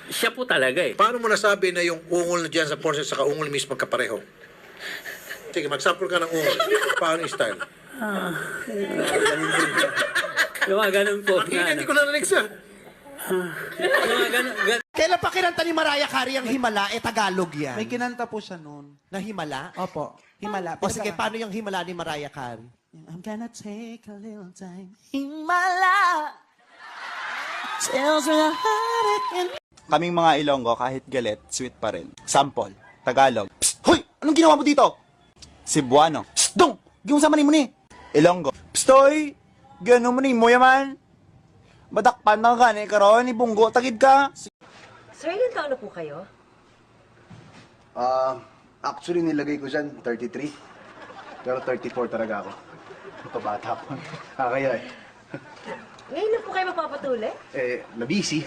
Siya po talaga eh. Paano mo nasabi na yung ungol na dyan sa portion sa ungol mismo magkapareho? Sige, mag-sample ka ng ungol. Paano yung style? Yung mga ganun po. Hindi ko narinig siya. Yung mga ganun. Kailan pa kinanta ni Mariah Carey ang Himala? Tagalog yan. May kinanta po siya noon. Na Himala? Opo. Himala. O sige, paano yung Himala ni Mariah Carey? I'm gonna take a little time. Himala. Tells me a heartache. Kaming mga Ilonggo, kahit galit, sweet pa rin. Sample, Tagalog. Psst! Hoy! Anong ginawa mo dito? Cebuano. Psst! Dong! Giyong sama mo ni. Ilonggo. Psst! Hoy! Gano'n mo ni mo yaman. Badakpan na ka ni karon ni Bunggo. Tagid ka. Sir, ilan taon na po kayo? Actually, nilagay ko dyan 33. Pero 34 talaga ako. Kabata ko. Kaya Ngayon na po kayo magpapatuli? na busy.